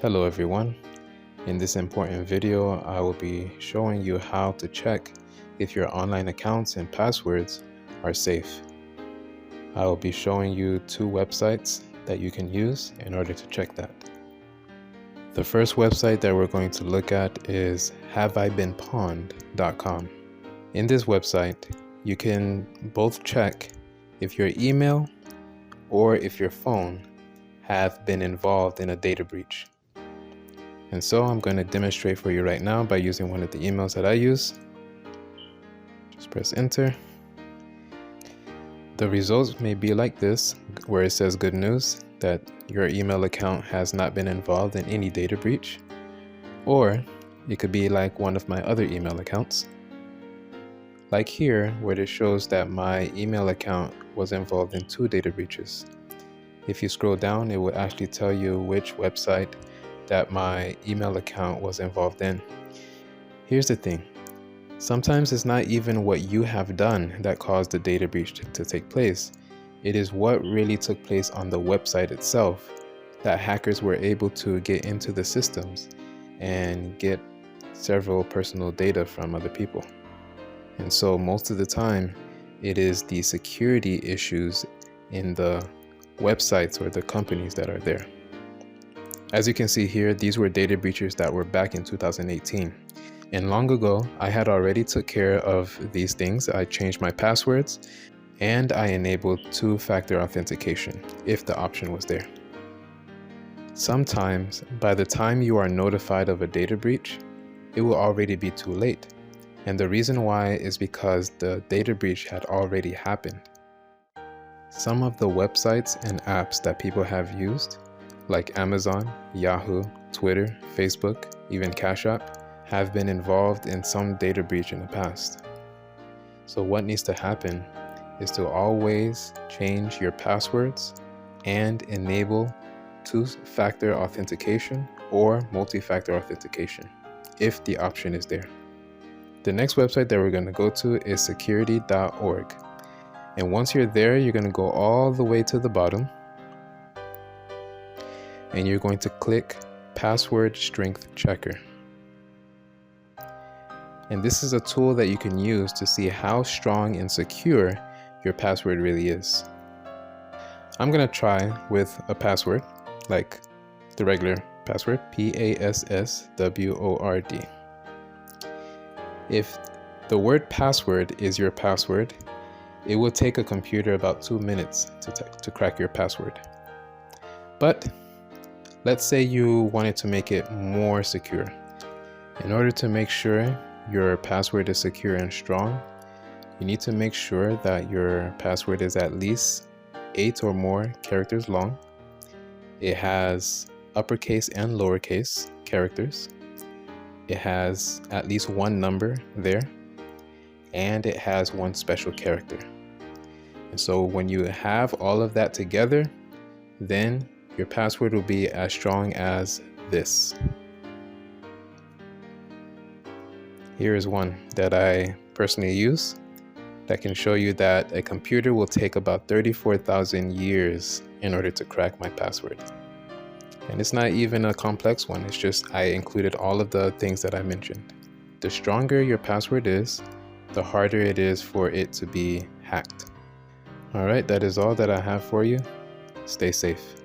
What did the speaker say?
Hello everyone. In this important video, I will be showing you how to check if your online accounts and passwords are safe. I will be showing you two websites that you can use in order to check that. The first website that we're going to look at is haveibeenpwned.com. In this website, you can both check if your email or if your phone have been involved in a data breach. And so I'm going to demonstrate for you right now by using one of the emails that I use. Just press enter. The results may be like this, where it says good news that your email account has not been involved in any data breach. Or it could be like one of my other email accounts. Like here, where it shows that my email account was involved in 2 data breaches. If you scroll down, it will actually tell you which website that my email account was involved in. Here's the thing. Sometimes it's not even what you have done that caused the data breach to take place. It is what really took place on the website itself that hackers were able to get into the systems and get several personal data from other people. And so most of the time, it is the security issues in the websites or the companies that are there. As you can see here, these were data breaches that were back in 2018. And long ago, I had already took care of these things. I changed my passwords and I enabled 2-factor authentication if the option was there. Sometimes, by the time you are notified of a data breach, it will already be too late. And the reason why is because the data breach had already happened. Some of the websites and apps that people have used, like Amazon, Yahoo, Twitter, Facebook, even Cash App, have been involved in some data breach in the past. So what needs to happen is to always change your passwords and enable 2-factor authentication or multi-factor authentication if the option is there. The next website that we're going to go to is security.org. And once you're there, you're going to go all the way to the bottom and you're going to click Password Strength Checker. And this is a tool that you can use to see how strong and secure your password really is. I'm going to try with a password like the regular password, PASSWORD. If the word password is your password, it will take a computer about 2 minutes to crack your password. But let's say you wanted to make it more secure. In order to make sure your password is secure and strong, you need to make sure that your password is at least 8 or more characters long. It has uppercase and lowercase characters. It has at least 1 number there, and it has 1 special character. And so when you have all of that together, then your password will be as strong as this. Here is one that I personally use that can show you that a computer will take about 34,000 years in order to crack my password. And it's not even a complex one, it's just I included all of the things that I mentioned. The stronger your password is, the harder it is for it to be hacked. Alright, that is all that I have for you. Stay safe.